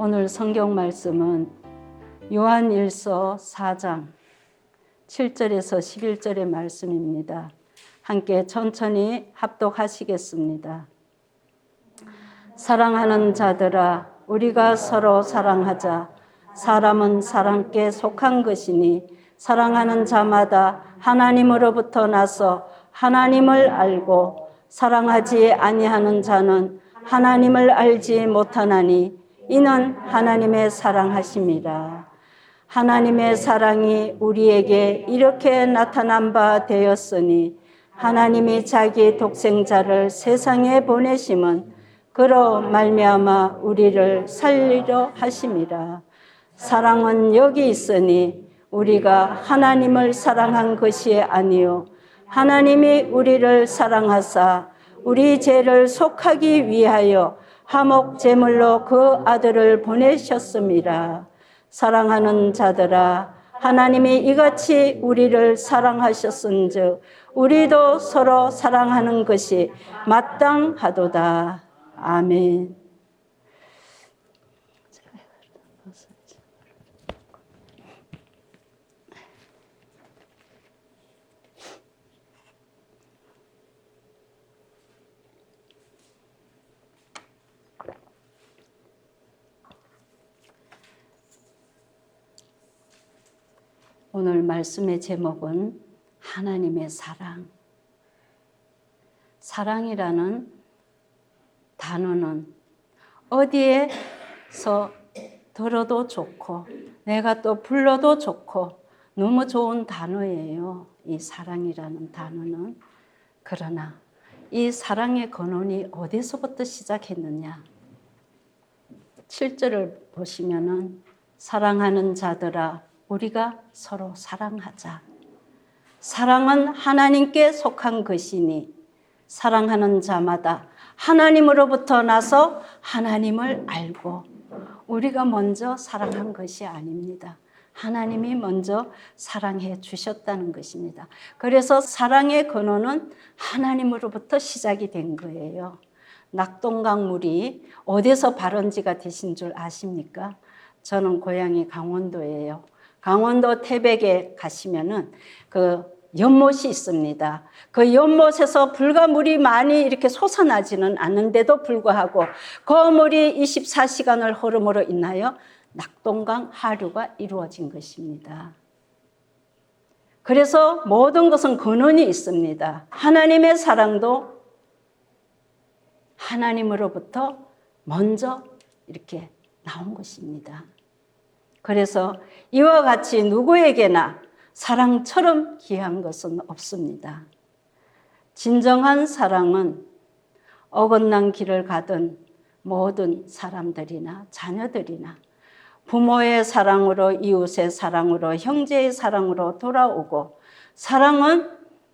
오늘 성경 말씀은 요한일서 4장 7절에서 11절의 말씀입니다. 함께 천천히 합독하시겠습니다. 사랑하는 자들아, 우리가 서로 사랑하자. 사람은 사람께 속한 것이니 사랑하는 자마다 하나님으로부터 나서 하나님을 알고 사랑하지 아니하는 자는 하나님을 알지 못하나니 이는 하나님의 사랑하심이라. 하나님의 사랑이 우리에게 이렇게 나타난 바 되었으니 하나님이 자기 독생자를 세상에 보내심은 그로 말미암아 우리를 살리려 하심이라. 사랑은 여기 있으니 우리가 하나님을 사랑한 것이 아니요 하나님이 우리를 사랑하사 우리 죄를 속하기 위하여 화목 제물로 그 아들을 보내셨음이라. 사랑하는 자들아, 하나님이 이같이 우리를 사랑하셨은즉 우리도 서로 사랑하는 것이 마땅하도다. 아멘. 오늘 말씀의 제목은 하나님의 사랑. 사랑이라는 단어는 어디에서 들어도 좋고 내가 또 불러도 좋고 너무 좋은 단어예요. 이 사랑이라는 단어는. 그러나 이 사랑의 근원이 어디서부터 시작했느냐? 7절을 보시면은 사랑하는 자들아 우리가 서로 사랑하자. 사랑은 하나님께 속한 것이니 사랑하는 자마다 하나님으로부터 나서 하나님을 알고 우리가 먼저 사랑한 것이 아닙니다. 하나님이 먼저 사랑해 주셨다는 것입니다. 그래서 사랑의 근원은 하나님으로부터 시작이 된 거예요. 낙동강물이 어디서 발원지가 되신 줄 아십니까? 저는 고향이 강원도예요. 강원도 태백에 가시면은 그 연못이 있습니다. 그 연못에서 불가물이 많이 이렇게 솟아나지는 않는데도 불구하고 그 물이 24시간을 흐름으로 인하여 낙동강 하류가 이루어진 것입니다. 그래서 모든 것은 근원이 있습니다. 하나님의 사랑도 하나님으로부터 먼저 이렇게 나온 것입니다. 그래서 이와 같이 누구에게나 사랑처럼 귀한 것은 없습니다. 진정한 사랑은 어긋난 길을 가던 모든 사람들이나 자녀들이나 부모의 사랑으로, 이웃의 사랑으로, 형제의 사랑으로 돌아오고, 사랑은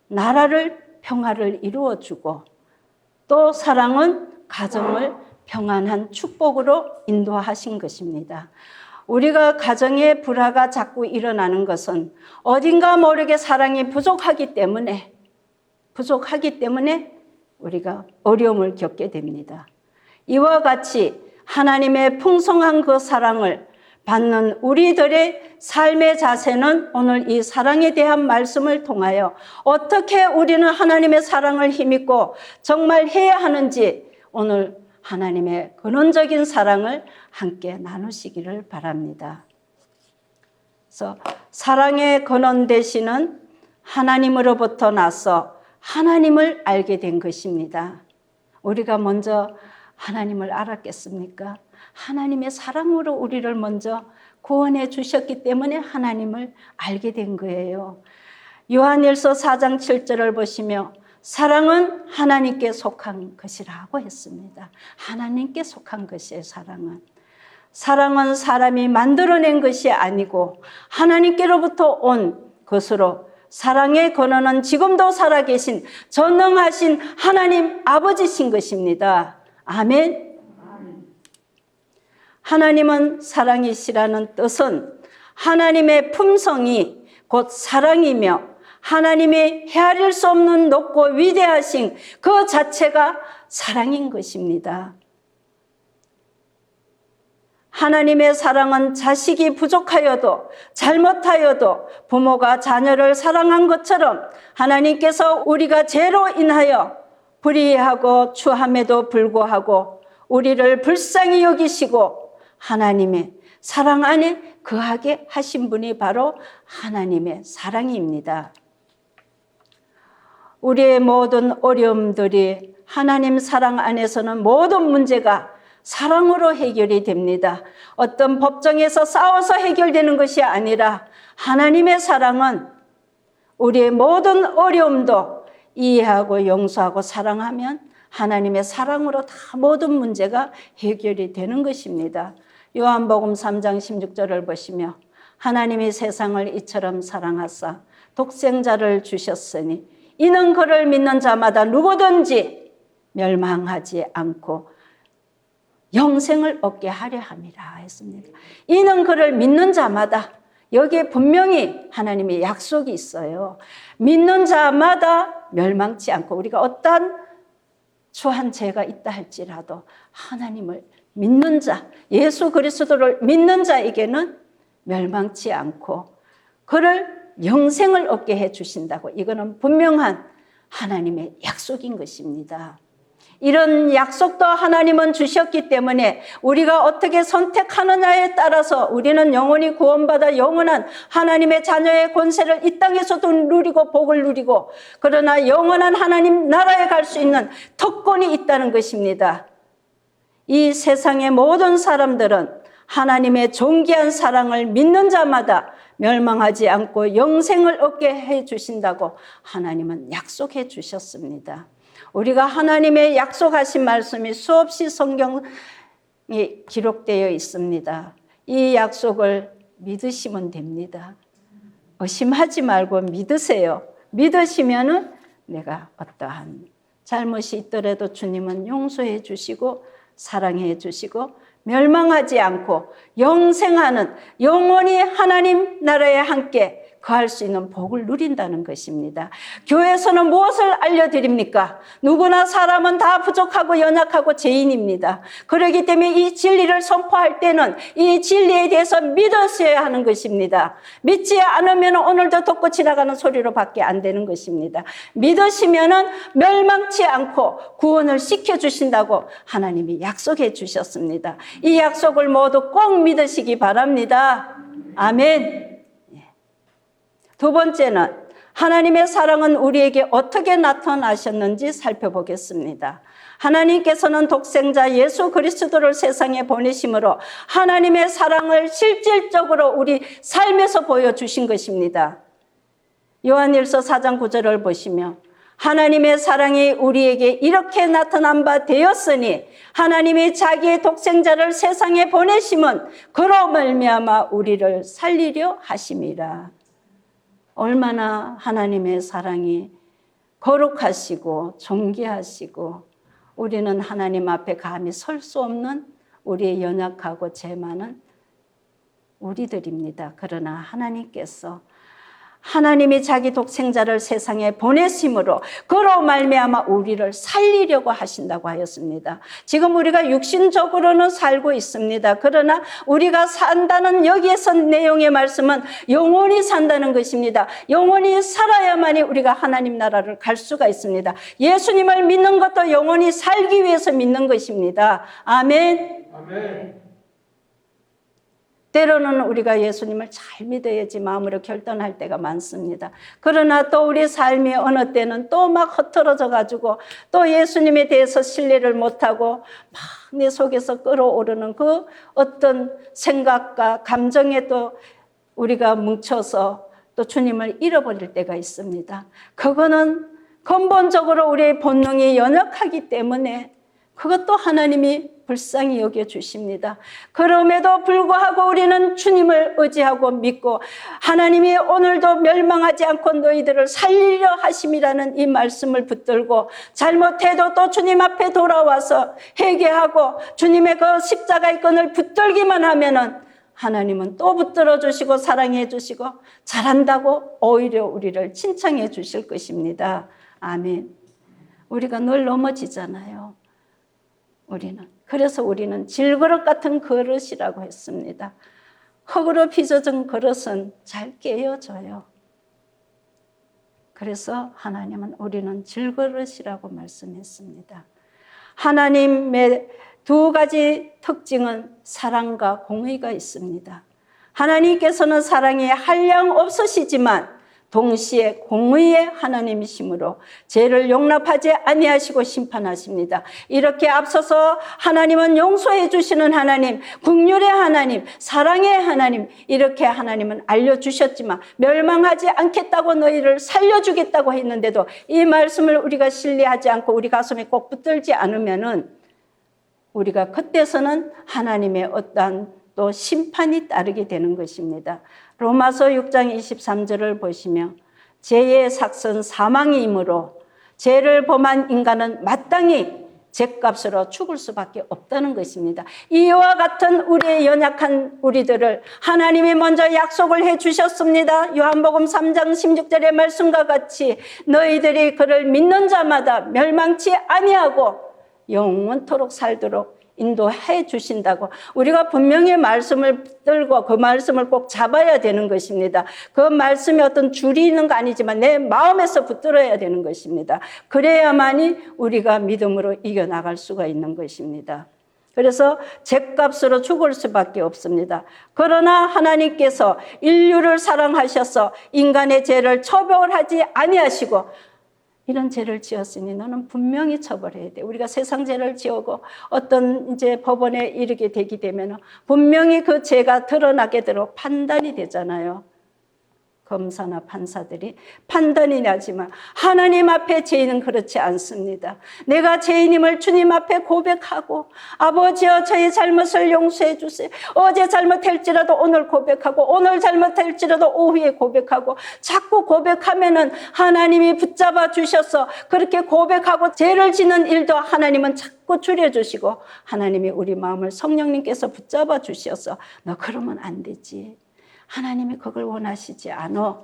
나라를 평화를 이루어주고 또 사랑은 가정을 평안한 축복으로 인도하신 것입니다. 우리가 가정에 불화가 자꾸 일어나는 것은 어딘가 모르게 사랑이 부족하기 때문에 우리가 어려움을 겪게 됩니다. 이와 같이 하나님의 풍성한 그 사랑을 받는 우리들의 삶의 자세는 오늘 이 사랑에 대한 말씀을 통하여 어떻게 우리는 하나님의 사랑을 힘입고 정말 해야 하는지 오늘 하나님의 근원적인 사랑을 함께 나누시기를 바랍니다. 그래서 사랑의 근원 되시는 하나님으로부터 나서 하나님을 알게 된 것입니다. 우리가 먼저 하나님을 알았겠습니까? 하나님의 사랑으로 우리를 먼저 구원해 주셨기 때문에 하나님을 알게 된 거예요. 요한일서 4장 7절을 보시며 사랑은 하나님께 속한 것이라고 했습니다. 하나님께 속한 것이에요. 사랑은 사람이 만들어낸 것이 아니고 하나님께로부터 온 것으로 사랑의 근원은 지금도 살아계신 전능하신 하나님 아버지신 것입니다. 아멘. 하나님은 사랑이시라는 뜻은 하나님의 품성이 곧 사랑이며 하나님이 헤아릴 수 없는 높고 위대하신 그 자체가 사랑인 것입니다. 하나님의 사랑은 자식이 부족하여도 잘못하여도 부모가 자녀를 사랑한 것처럼 하나님께서 우리가 죄로 인하여 불의하고 추함에도 불구하고 우리를 불쌍히 여기시고 하나님의 사랑 안에 거하게 하신 분이 바로 하나님의 사랑입니다. 우리의 모든 어려움들이 하나님 사랑 안에서는 모든 문제가 사랑으로 해결이 됩니다. 어떤 법정에서 싸워서 해결되는 것이 아니라 하나님의 사랑은 우리의 모든 어려움도 이해하고 용서하고 사랑하면 하나님의 사랑으로 다 모든 문제가 해결이 되는 것입니다. 요한복음 3장 16절을 보시며 하나님이 세상을 이처럼 사랑하사 독생자를 주셨으니 이는 그를 믿는 자마다 누구든지 멸망하지 않고 영생을 얻게 하려 함이라 했습니다. 이는 그를 믿는 자마다, 여기에 분명히 하나님의 약속이 있어요. 믿는 자마다 멸망치 않고, 우리가 어떠한 추한 죄가 있다 할지라도 하나님을 믿는 자, 예수 그리스도를 믿는 자에게는 멸망치 않고 그를 영생을 얻게 해 주신다고, 이거는 분명한 하나님의 약속인 것입니다. 이런 약속도 하나님은 주셨기 때문에 우리가 어떻게 선택하느냐에 따라서 우리는 영원히 구원받아 영원한 하나님의 자녀의 권세를 이 땅에서도 누리고 복을 누리고, 그러나 영원한 하나님 나라에 갈 수 있는 특권이 있다는 것입니다. 이 세상의 모든 사람들은 하나님의 존귀한 사랑을 믿는 자마다 멸망하지 않고 영생을 얻게 해 주신다고 하나님은 약속해 주셨습니다. 우리가 하나님의 약속하신 말씀이 수없이 성경에 기록되어 있습니다. 이 약속을 믿으시면 됩니다. 의심하지 말고 믿으세요. 믿으시면은 내가 어떠한 잘못이 있더라도 주님은 용서해 주시고 사랑해 주시고 멸망하지 않고 영생하는, 영원히 하나님 나라에 함께 거할 수 있는 복을 누린다는 것입니다. 교회에서는 무엇을 알려드립니까? 누구나 사람은 다 부족하고 연약하고 죄인입니다. 그렇기 때문에 이 진리를 선포할 때는 이 진리에 대해서 믿으셔야 하는 것입니다. 믿지 않으면 오늘도 듣고 지나가는 소리로 밖에 안 되는 것입니다. 믿으시면 멸망치 않고 구원을 시켜주신다고 하나님이 약속해 주셨습니다. 이 약속을 모두 꼭 믿으시기 바랍니다. 아멘. 두 번째는 하나님의 사랑은 우리에게 어떻게 나타나셨는지 살펴보겠습니다. 하나님께서는 독생자 예수 그리스도를 세상에 보내심으로 하나님의 사랑을 실질적으로 우리 삶에서 보여주신 것입니다. 요한일서 4장 9절을 보시며 하나님의 사랑이 우리에게 이렇게 나타난 바 되었으니 하나님이 자기의 독생자를 세상에 보내심은 그로 말미암아 우리를 살리려 하심이라. 얼마나 하나님의 사랑이 거룩하시고 존귀하시고 우리는 하나님 앞에 감히 설 수 없는 우리의 연약하고 죄 많은 우리들입니다. 그러나 하나님께서 하나님이 자기 독생자를 세상에 보내심으로 그로 말미암아 우리를 살리려고 하신다고 하였습니다. 지금 우리가 육신적으로는 살고 있습니다. 그러나 우리가 산다는 여기에서 내용의 말씀은 영원히 산다는 것입니다. 영원히 살아야만이 우리가 하나님 나라를 갈 수가 있습니다. 예수님을 믿는 것도 영원히 살기 위해서 믿는 것입니다. 아멘. 아멘. 때로는 우리가 예수님을 잘 믿어야지 마음으로 결단할 때가 많습니다. 그러나 또 우리 삶이 어느 때는 또 막 흩어져 가지고 또 예수님에 대해서 신뢰를 못하고 막 내 속에서 끓어오르는 그 어떤 생각과 감정에 또 우리가 뭉쳐서 또 주님을 잃어버릴 때가 있습니다. 그거는 근본적으로 우리의 본능이 연약하기 때문에 그것도 하나님이 불쌍히 여겨주십니다. 그럼에도 불구하고 우리는 주님을 의지하고 믿고 하나님이 오늘도 멸망하지 않고 너희들을 살리려 하심이라는 이 말씀을 붙들고 잘못해도 또 주님 앞에 돌아와서 회개하고 주님의 그 십자가의 끈을 붙들기만 하면은 하나님은 또 붙들어 주시고 사랑해 주시고 잘한다고 오히려 우리를 칭찬해 주실 것입니다. 아멘. 우리가 늘 넘어지잖아요. 우리는. 그래서 우리는 질그릇 같은 그릇이라고 했습니다. 흙으로 빚어진 그릇은 잘 깨어져요. 그래서 하나님은 우리는 질그릇이라고 말씀했습니다. 하나님의 두 가지 특징은 사랑과 공의가 있습니다. 하나님께서는 사랑이 한량 없으시지만 동시에 공의의 하나님이시므로 죄를 용납하지 아니하시고 심판하십니다. 이렇게 앞서서 하나님은 용서해 주시는 하나님, 긍휼의 하나님, 사랑의 하나님, 이렇게 하나님은 알려주셨지만 멸망하지 않겠다고 너희를 살려주겠다고 했는데도 이 말씀을 우리가 신뢰하지 않고 우리 가슴에 꼭 붙들지 않으면은 우리가 그때서는 하나님의 어떠한 또 심판이 따르게 되는 것입니다. 로마서 6장 23절을 보시면 죄의 삭은 사망이므로 죄를 범한 인간은 마땅히 죄값으로 죽을 수밖에 없다는 것입니다. 이와 같은 우리의 연약한 우리들을 하나님이 먼저 약속을 해 주셨습니다. 요한복음 3장 16절의 말씀과 같이 너희들이 그를 믿는 자마다 멸망치 아니하고 영원토록 살도록 인도해 주신다고 우리가 분명히 말씀을 붙들고 그 말씀을 꼭 잡아야 되는 것입니다. 그 말씀이 어떤 줄이 있는 거 아니지만 내 마음에서 붙들어야 되는 것입니다. 그래야만이 우리가 믿음으로 이겨나갈 수가 있는 것입니다. 그래서 죄값으로 죽을 수밖에 없습니다. 그러나 하나님께서 인류를 사랑하셔서 인간의 죄를 처벌하지 아니하시고 이런 죄를 지었으니 너는 분명히 처벌해야 돼. 우리가 세상 죄를 지었고 어떤 이제 법원에 이르게 되게 되면 분명히 그 죄가 드러나게 되도록 판단이 되잖아요. 검사나 판사들이 판단이 나지만 하나님 앞에 죄인은 그렇지 않습니다. 내가 죄인임을 주님 앞에 고백하고 아버지여 저의 잘못을 용서해 주세요. 어제 잘못할지라도 오늘 고백하고 오늘 잘못할지라도 오후에 고백하고 자꾸 고백하면은 하나님이 붙잡아 주셔서 그렇게 고백하고 죄를 짓는 일도 하나님은 자꾸 줄여주시고 하나님이 우리 마음을 성령님께서 붙잡아 주셔서 너 그러면 안 되지. 하나님이 그걸 원하시지 않아.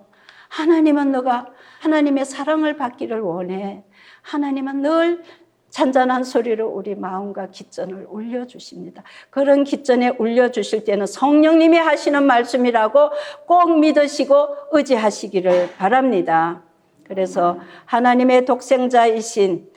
하나님은 너가 하나님의 사랑을 받기를 원해. 하나님은 늘 잔잔한 소리로 우리 마음과 기전을 울려주십니다. 그런 기전에 울려주실 때는 성령님이 하시는 말씀이라고 꼭 믿으시고 의지하시기를 바랍니다. 그래서 하나님의 독생자이신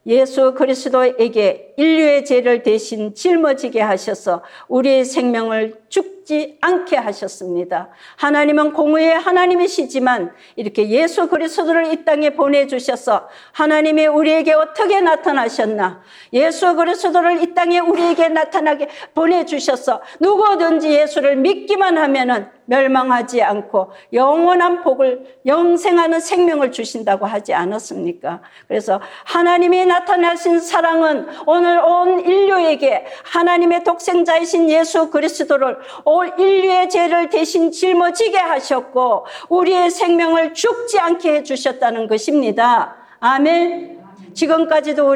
예수 그리스도에게 인류의 죄를 대신 짊어지게 하셔서 우리의 생명을 죽지 않게 하셨습니다. 하나님은 공의의 하나님이시지만 이렇게 예수 그리스도를 이 땅에 보내주셔서 하나님이 우리에게 어떻게 나타나셨나? 예수 그리스도를 이 땅에 우리에게 나타나게 보내주셔서 누구든지 예수를 믿기만 하면은 멸망하지 않고 영원한 복을 영생하는 생명을 주신다고 하지 않았습니까? 그래서 하나님이 나타나신 사랑은 오늘 온 인류에게 하나님의 독생자이신 예수 그리스도를 온 인류의 죄를 대신 짊어지게 하셨고 우리의 생명을 죽지 않게 해주셨다는 것입니다. 아멘. 지금까지도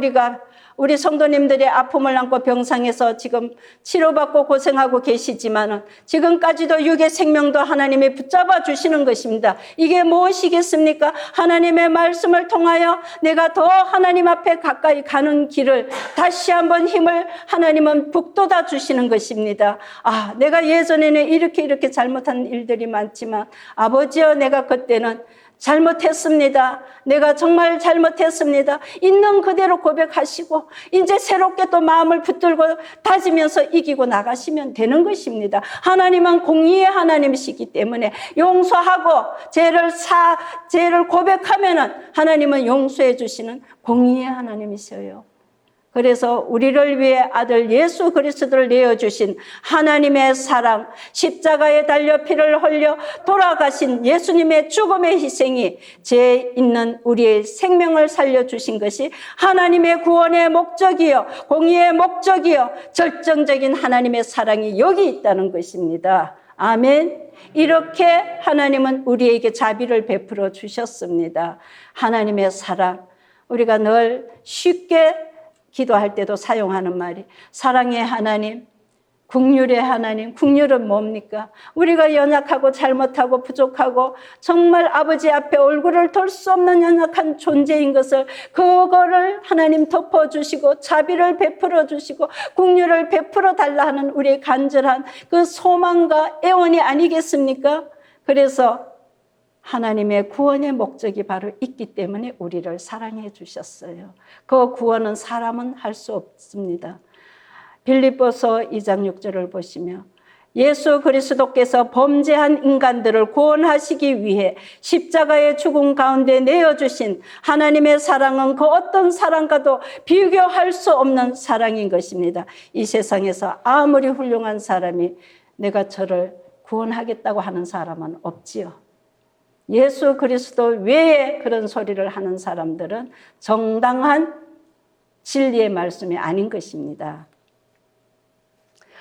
우리 성도님들의 아픔을 안고 병상에서 지금 치료받고 고생하고 계시지만 지금까지도 육의 생명도 하나님이 붙잡아 주시는 것입니다. 이게 무엇이겠습니까? 하나님의 말씀을 통하여 내가 더 하나님 앞에 가까이 가는 길을 다시 한번 힘을 하나님은 북돋아 주시는 것입니다. 아, 내가 예전에는 이렇게 잘못한 일들이 많지만 아버지여 내가 그때는 잘못했습니다. 내가 정말 잘못했습니다. 있는 그대로 고백하시고 이제 새롭게 또 마음을 붙들고 다지면서 이기고 나가시면 되는 것입니다. 하나님은 공의의 하나님이시기 때문에 용서하고 죄를 고백하면은 하나님은 용서해 주시는 공의의 하나님이셔요. 그래서 우리를 위해 아들 예수 그리스도를 내어주신 하나님의 사랑, 십자가에 달려 피를 흘려 돌아가신 예수님의 죽음의 희생이 죄 있는 우리의 생명을 살려주신 것이 하나님의 구원의 목적이요, 공의의 목적이요, 절정적인 하나님의 사랑이 여기 있다는 것입니다. 아멘. 이렇게 하나님은 우리에게 자비를 베풀어 주셨습니다. 하나님의 사랑, 우리가 늘 쉽게 기도할 때도 사용하는 말이 사랑의 하나님, 긍휼의 하나님, 긍휼은 뭡니까? 우리가 연약하고 잘못하고 부족하고 정말 아버지 앞에 얼굴을 돌 수 없는 연약한 존재인 것을, 그거를 하나님 덮어주시고 자비를 베풀어 주시고 긍휼을 베풀어 달라 하는 우리의 간절한 그 소망과 애원이 아니겠습니까? 그래서 하나님의 구원의 목적이 바로 있기 때문에 우리를 사랑해 주셨어요. 그 구원은 사람은 할 수 없습니다. 빌립보서 2장 6절을 보시며 예수 그리스도께서 범죄한 인간들을 구원하시기 위해 십자가의 죽음 가운데 내어주신 하나님의 사랑은 그 어떤 사랑과도 비교할 수 없는 사랑인 것입니다. 이 세상에서 아무리 훌륭한 사람이 내가 저를 구원하겠다고 하는 사람은 없지요. 예수 그리스도 외에 그런 소리를 하는 사람들은 정당한 진리의 말씀이 아닌 것입니다.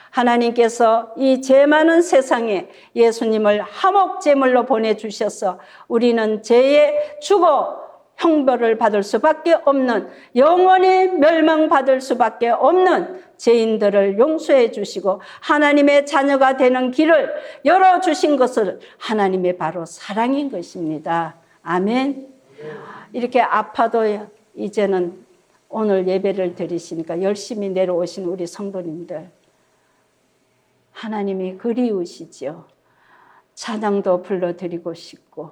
하나님께서 이 죄 많은 세상에 예수님을 화목제물로 보내주셔서 우리는 죄에 죽어 형벌을 받을 수밖에 없는, 영원히 멸망받을 수밖에 없는 죄인들을 용서해 주시고 하나님의 자녀가 되는 길을 열어주신 것을 하나님의 바로 사랑인 것입니다. 아멘. 이렇게 아파도 이제는 오늘 예배를 드리시니까 열심히 내려오신 우리 성도님들, 하나님이 그리우시죠. 찬양도 불러드리고 싶고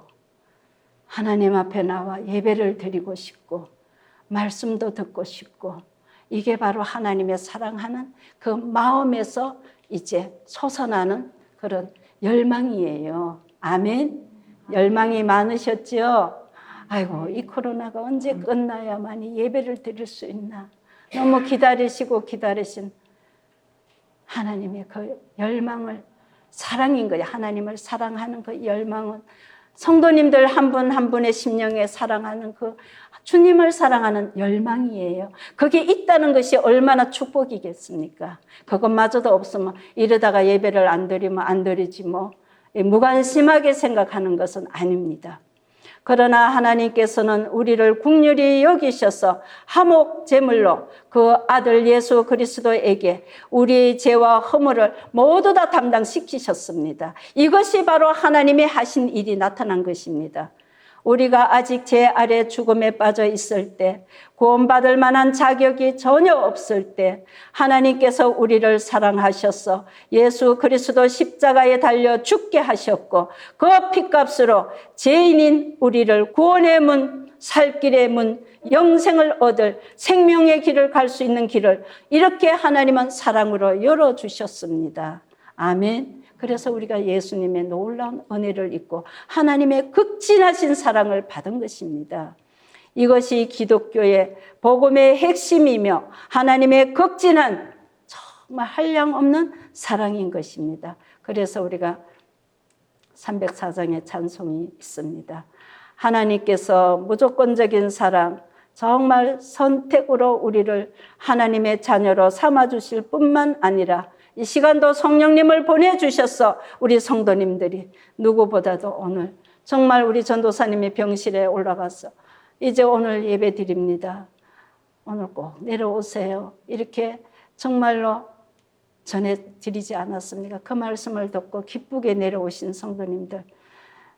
하나님 앞에 나와 예배를 드리고 싶고 말씀도 듣고 싶고, 이게 바로 하나님의 사랑하는 그 마음에서 이제 솟아나는 그런 열망이에요. 아멘. 열망이 많으셨죠? 아이고, 이 코로나가 언제 끝나야만이 예배를 드릴 수 있나. 너무 기다리시고 기다리신 하나님의 그 열망을, 사랑인 거예요. 하나님을 사랑하는 그 열망은 성도님들 한 분 한 분의 심령에 사랑하는 그 주님을 사랑하는 열망이에요. 그게 있다는 것이 얼마나 축복이겠습니까? 그것마저도 없으면 이러다가 예배를 안 드리면 안 드리지 뭐 무관심하게 생각하는 것은 아닙니다. 그러나 하나님께서는 우리를 긍휼히 여기셔서 화목 제물로 그 아들 예수 그리스도에게 우리의 죄와 허물을 모두 다 담당시키셨습니다. 이것이 바로 하나님이 하신 일이 나타난 것입니다. 우리가 아직 죄 아래 죽음에 빠져 있을 때, 구원받을 만한 자격이 전혀 없을 때 하나님께서 우리를 사랑하셔서 예수 그리스도 십자가에 달려 죽게 하셨고, 그 핏값으로 죄인인 우리를 구원의 문, 살 길의 문, 영생을 얻을 생명의 길을 갈 수 있는 길을 이렇게 하나님은 사랑으로 열어주셨습니다. 아멘. 그래서 우리가 예수님의 놀라운 은혜를 입고 하나님의 극진하신 사랑을 받은 것입니다. 이것이 기독교의 복음의 핵심이며 하나님의 극진한 정말 한량없는 사랑인 것입니다. 그래서 우리가 304장의 찬송이 있습니다. 하나님께서 무조건적인 사랑, 정말 선택으로 우리를 하나님의 자녀로 삼아주실 뿐만 아니라 이 시간도 성령님을 보내주셔서 우리 성도님들이 누구보다도 오늘 정말 우리 전도사님이 병실에 올라가서 이제 오늘 예배 드립니다. 오늘 꼭 내려오세요. 이렇게 정말로 전해드리지 않았습니까? 그 말씀을 듣고 기쁘게 내려오신 성도님들,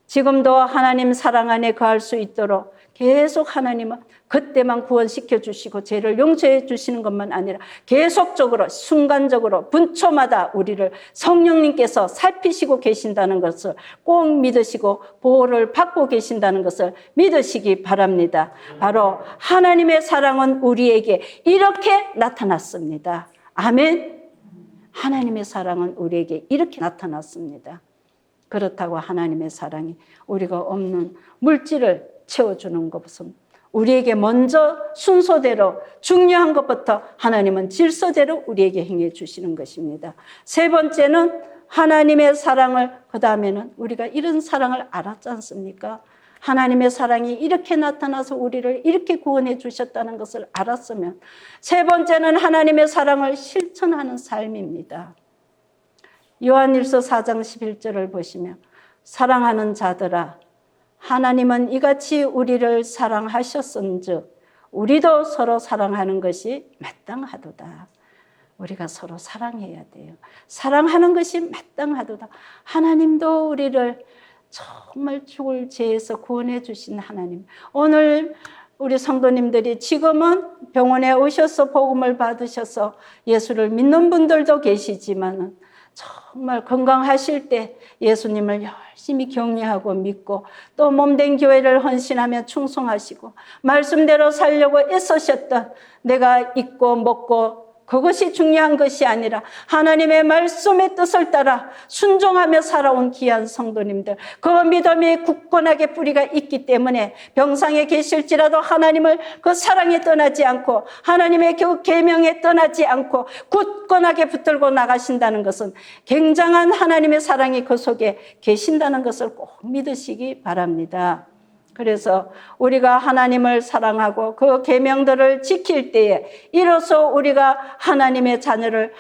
지금도 하나님 사랑 안에 거할 수 있도록 계속 하나님은 그때만 구원시켜 주시고 죄를 용서해 주시는 것만 아니라 계속적으로 순간적으로 분초마다 우리를 성령님께서 살피시고 계신다는 것을 꼭 믿으시고 보호를 받고 계신다는 것을 믿으시기 바랍니다. 바로 하나님의 사랑은 우리에게 이렇게 나타났습니다. 아멘. 하나님의 사랑은 우리에게 이렇게 나타났습니다. 그렇다고 하나님의 사랑이 우리가 없는 물질을 채워주는 것은 우리에게 먼저 순서대로 중요한 것부터 하나님은 질서대로 우리에게 행해 주시는 것입니다. 세 번째는 하나님의 사랑을, 그 다음에는 우리가 이런 사랑을 알았지 않습니까? 하나님의 사랑이 이렇게 나타나서 우리를 이렇게 구원해 주셨다는 것을 알았으면 세 번째는 하나님의 사랑을 실천하는 삶입니다. 요한일서 4장 11절을 보시면 사랑하는 자들아, 하나님은 이같이 우리를 사랑하셨은즉 우리도 서로 사랑하는 것이 마땅하도다. 우리가 서로 사랑해야 돼요. 사랑하는 것이 마땅하도다. 하나님도 우리를 정말 죽을 죄에서 구원해 주신 하나님. 오늘 우리 성도님들이 지금은 병원에 오셔서 복음을 받으셔서 예수를 믿는 분들도 계시지만 정말 건강하실 때 예수님을 열심히 경외하고 믿고 또 몸된 교회를 헌신하며 충성하시고 말씀대로 살려고 애쓰셨던, 내가 입고 먹고 그것이 중요한 것이 아니라 하나님의 말씀의 뜻을 따라 순종하며 살아온 귀한 성도님들, 그 믿음이 굳건하게 뿌리가 있기 때문에 병상에 계실지라도 하나님을 그 사랑에 떠나지 않고 하나님의 그 계명에 떠나지 않고 굳건하게 붙들고 나가신다는 것은 굉장한 하나님의 사랑이 그 속에 계신다는 것을 꼭 믿으시기 바랍니다. 그래서 우리가 하나님을 사랑하고 그 계명들을 지킬 때에 이로써 우리가 하나님의 자녀를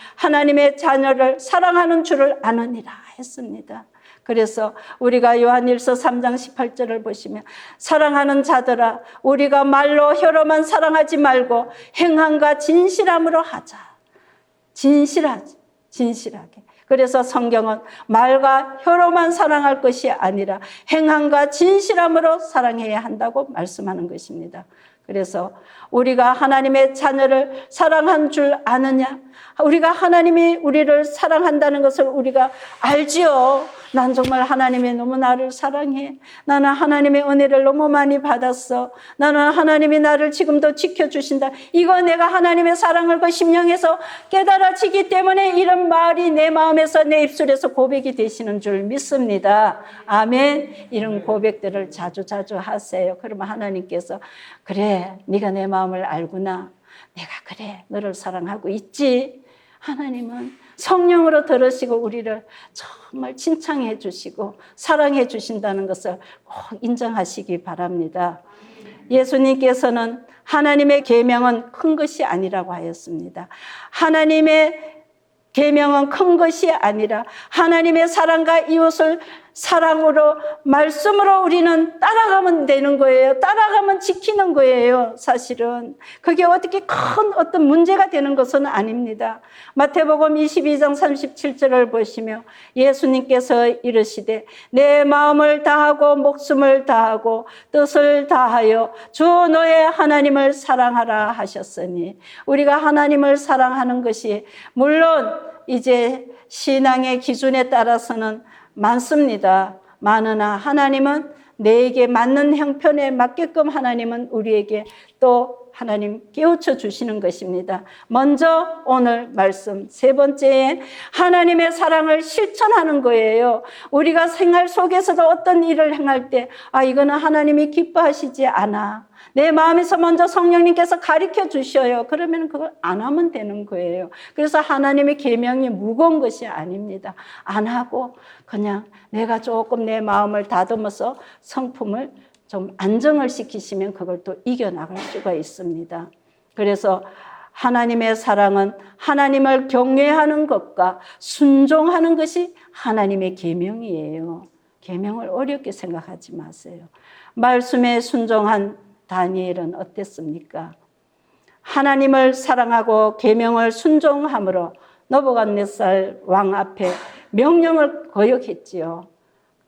사랑하는 줄을 아느니라 했습니다. 그래서 우리가 요한일서 3장 18절을 보시면 사랑하는 자들아 우리가 말로 혀로만 사랑하지 말고 행함과 진실함으로 하자. 진실하게. 그래서 성경은 말과 혀로만 사랑할 것이 아니라 행함과 진실함으로 사랑해야 한다고 말씀하는 것입니다. 그래서 우리가 하나님의 자녀를 사랑한 줄 아느냐? 우리가 하나님이 우리를 사랑한다는 것을 우리가 알지요. 난 정말 하나님이 너무 나를 사랑해. 나는 하나님의 은혜를 너무 많이 받았어. 나는 하나님이 나를 지금도 지켜주신다. 이거 내가 하나님의 사랑을 그 심령에서 깨달아지기 때문에 이런 말이 내 마음에서 내 입술에서 고백이 되시는 줄 믿습니다. 아멘. 이런 고백들을 자주 하세요. 그러면 하나님께서 그래, 네가 내 마음을 알구나. 내가 그래, 너를 사랑하고 있지. 하나님은 성령으로 들으시고 우리를 정말 칭찬해 주시고 사랑해 주신다는 것을 꼭 인정하시기 바랍니다. 예수님께서는 하나님의 계명은 큰 것이 아니라고 하였습니다. 하나님의 계명은 큰 것이 아니라 하나님의 사랑과 이웃을 사랑으로 말씀으로 우리는 따라가면 되는 거예요. 따라가면 지키는 거예요. 사실은 그게 어떻게 큰 어떤 문제가 되는 것은 아닙니다. 마태복음 22장 37절을 보시며 예수님께서 이르시되 내 마음을 다하고 목숨을 다하고 뜻을 다하여 주 너의 하나님을 사랑하라 하셨으니, 우리가 하나님을 사랑하는 것이 물론 이제 신앙의 기준에 따라서는 많습니다. 많으나 하나님은 내게 맞는 형편에 맞게끔 하나님은 우리에게 또 하나님 깨우쳐 주시는 것입니다. 먼저 오늘 말씀 세 번째에 하나님의 사랑을 실천하는 거예요. 우리가 생활 속에서도 어떤 일을 행할 때 이거는 하나님이 기뻐하시지 않아. 내 마음에서 먼저 성령님께서 가르쳐 주셔요. 그러면 그걸 안 하면 되는 거예요. 그래서 하나님의 계명이 무거운 것이 아닙니다. 안 하고 그냥 내가 조금 내 마음을 다듬어서 성품을 좀 안정을 시키시면 그걸 또 이겨나갈 수가 있습니다. 그래서 하나님의 사랑은 하나님을 경외하는 것과 순종하는 것이 하나님의 계명이에요. 계명을 어렵게 생각하지 마세요. 말씀에 순종한 다니엘은 어땠습니까? 하나님을 사랑하고 계명을 순종함으로 느부갓네살 왕 앞에 명령을 거역했지요.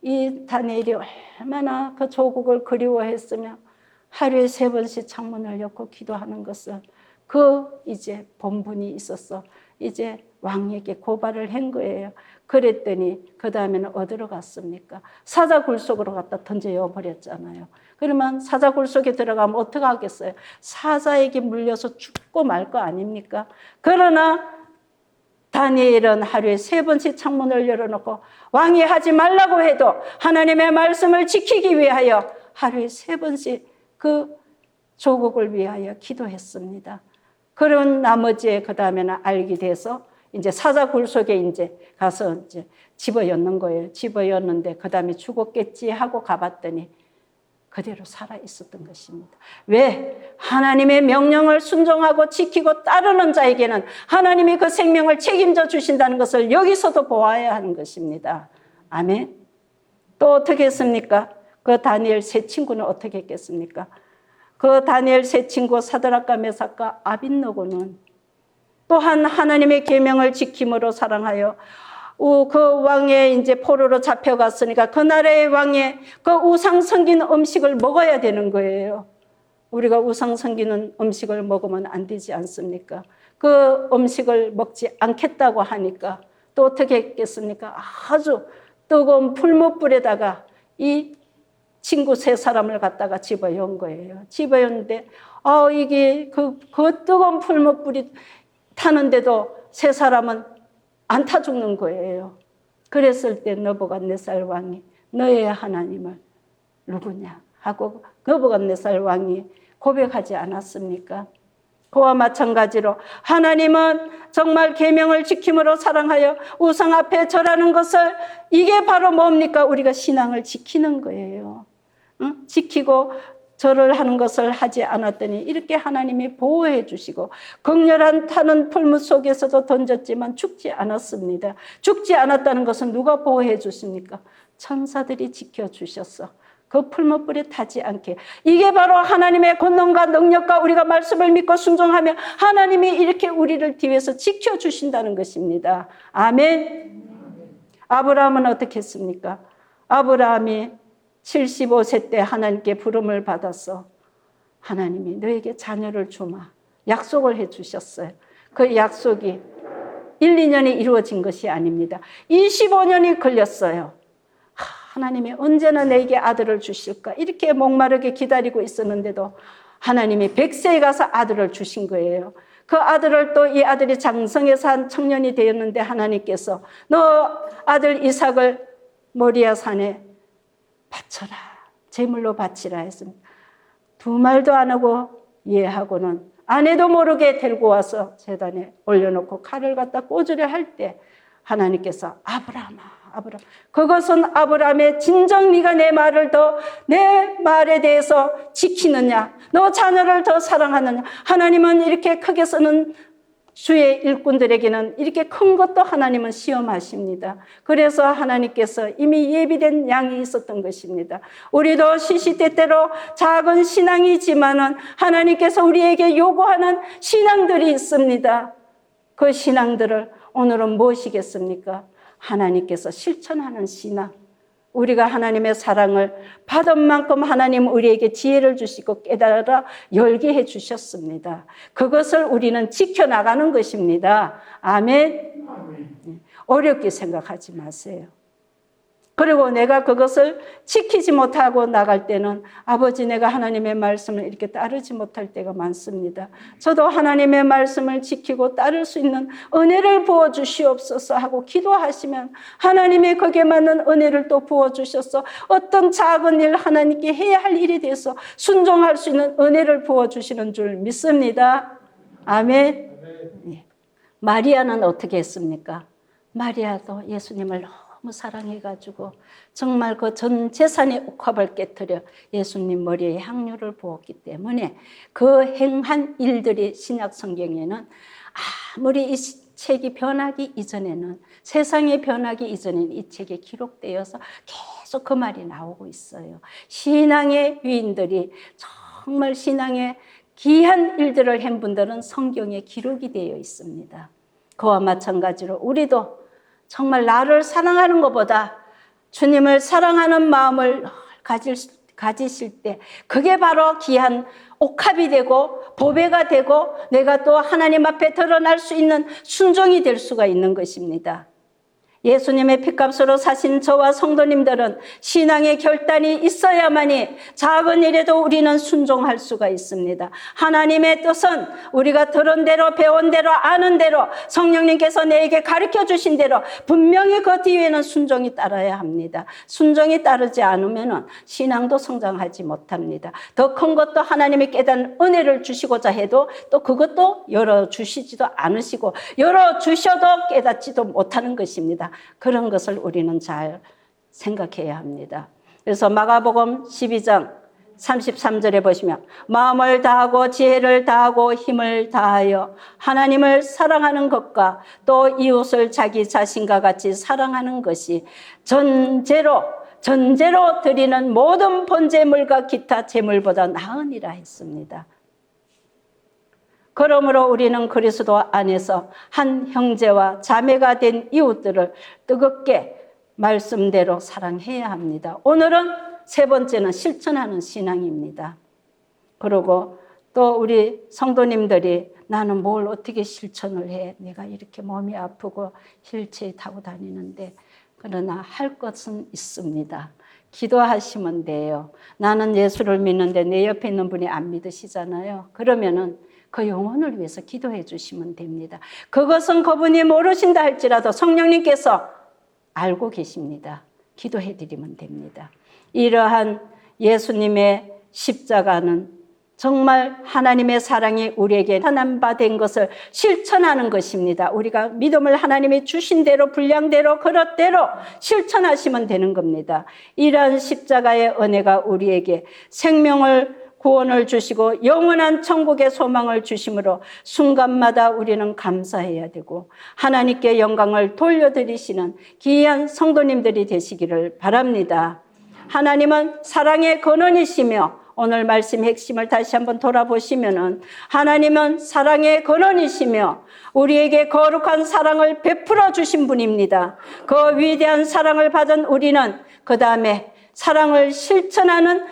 이 다니엘이 얼마나 그 조국을 그리워했으며 하루에 3번씩 창문을 엮고 기도하는 것을 이제 본분이 있었어. 이제 왕에게 고발을 한 거예요. 그랬더니 그 다음에는 어디로 갔습니까? 사자굴 속으로 갖다 던져 버렸잖아요. 그러면 사자굴 속에 들어가면 어떻게 하겠어요? 사자에게 물려서 죽고 말 거 아닙니까? 그러나 다니엘은 하루에 3번씩 창문을 열어놓고 왕이 하지 말라고 해도 하나님의 말씀을 지키기 위하여 하루에 3번씩 그 조국을 위하여 기도했습니다. 그런 나머지에 그 다음에는 알게 돼서 이제 사자굴 속에 이제 가서 이제 집어였는 거예요. 집어였는데 그 다음에 죽었겠지 하고 가봤더니 그대로 살아 있었던 것입니다. 왜? 하나님의 명령을 순종하고 지키고 따르는 자에게는 하나님이 그 생명을 책임져 주신다는 것을 여기서도 보아야 하는 것입니다. 아멘. 또 어떻게 했습니까? 그 다니엘 세 친구는 어떻게 했겠습니까? 그 다니엘 세 친구 사드락과 메삭과 아벳느고는 또한 하나님의 계명을 지킴으로 사랑하여 그 왕의 이제 포로로 잡혀갔으니까 그 나라의 왕의 그 우상 섬기는 음식을 먹어야 되는 거예요. 우리가 우상 섬기는 음식을 먹으면 안 되지 않습니까? 그 음식을 먹지 않겠다고 하니까 또 어떻게 했겠습니까? 아주 뜨거운 풀무불에다가 이 친구 세 사람을 갖다가 집어연 거예요. 집어였는데 이게 그 뜨거운 풀무불이 타는데도 세 사람은 안 타 죽는 거예요. 그랬을 때 느부갓네살 왕이 너의 하나님을 누구냐 하고 느부갓네살 왕이 고백하지 않았습니까? 그와 마찬가지로 하나님은 정말 계명을 지킴으로 사랑하여 우상 앞에 절하는 것을, 이게 바로 뭡니까? 우리가 신앙을 지키는 거예요. 지키고 절을 하는 것을 하지 않았더니 이렇게 하나님이 보호해 주시고 극렬한 타는 풀무 속에서도 던졌지만 죽지 않았습니다. 죽지 않았다는 것은 누가 보호해 주십니까? 천사들이 지켜주셨어. 그 풀무불에 타지 않게. 이게 바로 하나님의 권능과 능력과 우리가 말씀을 믿고 순종하며 하나님이 이렇게 우리를 뒤에서 지켜주신다는 것입니다. 아멘. 아브라함은 어떻게 했습니까? 아브라함이 75세 때 하나님께 부름을 받아서 하나님이 너에게 자녀를 주마 약속을 해 주셨어요. 그 약속이 1, 2년이 이루어진 것이 아닙니다. 25년이 걸렸어요. 하나님이 언제나 내게 아들을 주실까 이렇게 목마르게 기다리고 있었는데도 하나님이 100세에 가서 아들을 주신 거예요. 그 아들을 또 이 아들이 장성해서 한 청년이 되었는데 하나님께서 너 아들 이삭을 모리아 산에 바쳐라, 제물로 바치라 했습니다. 두 말도 안 하고 예하고는 아내도 모르게 데리고 와서 제단에 올려놓고 칼을 갖다 꽂으려 할 때 하나님께서 아브라함아, 아브라함, 그것은 아브라함의 진정 네가 내 말에 대해서 지키느냐, 너 자녀를 더 사랑하느냐. 하나님은 이렇게 크게 쓰는 주의 일꾼들에게는 이렇게 큰 것도 하나님은 시험하십니다. 그래서 하나님께서 이미 예비된 양이 있었던 것입니다. 우리도 시시때때로 작은 신앙이지만은 하나님께서 우리에게 요구하는 신앙들이 있습니다. 그 신앙들을 오늘은 무엇이겠습니까? 하나님께서 실천하는 신앙. 우리가 하나님의 사랑을 받은 만큼 하나님 우리에게 지혜를 주시고 깨달아 열게 해주셨습니다. 그것을 우리는 지켜나가는 것입니다. 아멘. 어렵게 생각하지 마세요. 그리고 내가 그것을 지키지 못하고 나갈 때는 아버지 내가 하나님의 말씀을 이렇게 따르지 못할 때가 많습니다. 저도 하나님의 말씀을 지키고 따를 수 있는 은혜를 부어주시옵소서 하고 기도하시면 하나님이 거기에 맞는 은혜를 또 부어주셔서 어떤 작은 일 하나님께 해야 할 일에 대해서 순종할 수 있는 은혜를 부어주시는 줄 믿습니다. 아멘. 네. 마리아는 어떻게 했습니까? 마리아도 예수님을 너무 사랑해가지고 정말 그 전 재산의 옥합을 깨뜨려 예수님 머리에 향유를 부었기 때문에 그 행한 일들이 신약 성경에는 아무리 이 책이 변하기 이전에는, 세상이 변하기 이전에는 이 책에 기록되어서 계속 그 말이 나오고 있어요. 신앙의 위인들이 정말 신앙의 귀한 일들을 한 분들은 성경에 기록이 되어 있습니다. 그와 마찬가지로 우리도 정말 나를 사랑하는 것보다 주님을 사랑하는 마음을 가지실 때 그게 바로 귀한 옥합이 되고 보배가 되고 내가 또 하나님 앞에 드러날 수 있는 순종이 될 수가 있는 것입니다. 예수님의 핏값으로 사신 저와 성도님들은 신앙의 결단이 있어야만이 작은 일에도 우리는 순종할 수가 있습니다. 하나님의 뜻은 우리가 들은 대로 배운 대로 아는 대로 성령님께서 내게 가르쳐 주신 대로 분명히 그 뒤에는 순종이 따라야 합니다. 순종이 따르지 않으면 신앙도 성장하지 못합니다. 더 큰 것도 하나님이 깨닫는 은혜를 주시고자 해도 또 그것도 열어주시지도 않으시고 열어주셔도 깨닫지도 못하는 것입니다. 그런 것을 우리는 잘 생각해야 합니다. 그래서 마가복음 12장 33절에 보시면 마음을 다하고 지혜를 다하고 힘을 다하여 하나님을 사랑하는 것과 또 이웃을 자기 자신과 같이 사랑하는 것이 전제로 드리는 모든 번제물과 기타 제물보다 나으니라 했습니다. 그러므로 우리는 그리스도 안에서 한 형제와 자매가 된 이웃들을 뜨겁게 말씀대로 사랑해야 합니다. 오늘은 세 번째는 실천하는 신앙입니다. 그리고 또 우리 성도님들이 나는 뭘 어떻게 실천을 해? 내가 이렇게 몸이 아프고 휠체어 타고 다니는데. 그러나 할 것은 있습니다. 기도하시면 돼요. 나는 예수를 믿는데 내 옆에 있는 분이 안 믿으시잖아요. 그러면은 그 영혼을 위해서 기도해 주시면 됩니다. 그것은 그분이 모르신다 할지라도 성령님께서 알고 계십니다. 기도해 드리면 됩니다. 이러한 예수님의 십자가는 정말 하나님의 사랑이 우리에게 나타난 바 된 것을 실천하는 것입니다. 우리가 믿음을 하나님이 주신 대로 분량대로 그릇대로 실천하시면 되는 겁니다. 이러한 십자가의 은혜가 우리에게 생명을 구원을 주시고 영원한 천국의 소망을 주심으로 순간마다 우리는 감사해야 되고 하나님께 영광을 돌려드리시는 귀한 성도님들이 되시기를 바랍니다. 하나님은 사랑의 근원이시며 오늘 말씀 핵심을 다시 한번 돌아보시면은 하나님은 사랑의 근원이시며 우리에게 거룩한 사랑을 베풀어 주신 분입니다. 그 위대한 사랑을 받은 우리는 그 다음에 사랑을 실천하는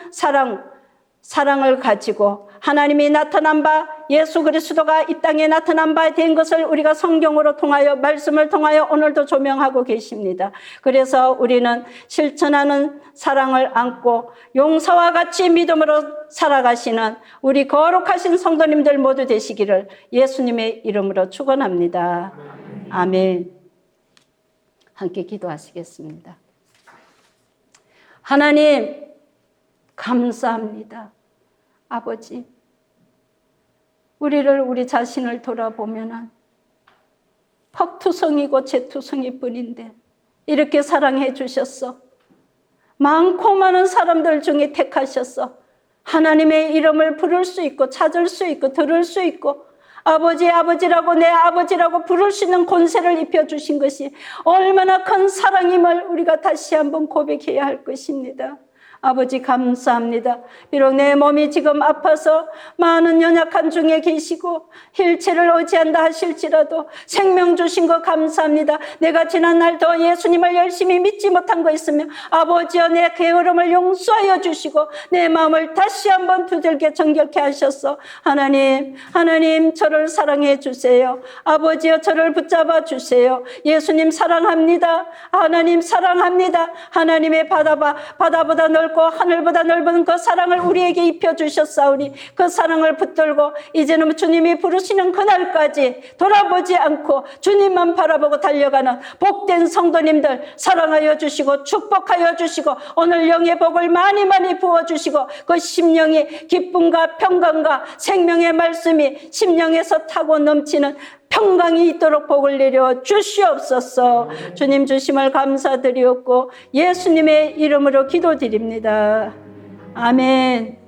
사랑을 가지고 하나님이 나타난 바 예수 그리스도가 이 땅에 나타난 바 된 것을 우리가 성경으로 통하여 말씀을 통하여 오늘도 조명하고 계십니다. 그래서 우리는 실천하는 사랑을 안고 용서와 같이 믿음으로 살아가시는 우리 거룩하신 성도님들 모두 되시기를 예수님의 이름으로 축원합니다. 아멘. 함께 기도하시겠습니다. 하나님 감사합니다. 아버지, 우리 자신을 돌아보면 퍽투성이고 재투성이 뿐인데 이렇게 사랑해 주셨어. 많고 많은 사람들 중에 택하셨어. 하나님의 이름을 부를 수 있고 찾을 수 있고 들을 수 있고 아버지라고 내 아버지라고 부를 수 있는 권세를 입혀주신 것이 얼마나 큰 사랑임을 우리가 다시 한번 고백해야 할 것입니다. 아버지 감사합니다. 비록 내 몸이 지금 아파서 많은 연약한 중에 계시고 힐체를 의지한다 하실지라도 생명 주신 거 감사합니다. 내가 지난날 더 예수님을 열심히 믿지 못한 거 있으면 아버지여 내 게으름을 용서하여 주시고 내 마음을 다시 한번 두들겨 정결케 하셔서 하나님 저를 사랑해 주세요. 아버지여 저를 붙잡아 주세요. 예수님 사랑합니다. 하나님 사랑합니다. 하나님의 바다보다 넓고 하늘보다 넓은 그 사랑을 우리에게 입혀주셨사오니 그 사랑을 붙들고 이제는 주님이 부르시는 그날까지 돌아보지 않고 주님만 바라보고 달려가는 복된 성도님들 사랑하여 주시고 축복하여 주시고 오늘 영의 복을 많이 부어주시고 그 심령의 기쁨과 평강과 생명의 말씀이 심령에서 타고 넘치는 평강이 있도록 복을 내려 주시옵소서. 주님 주심을 감사드리옵고 예수님의 이름으로 기도드립니다. 아멘.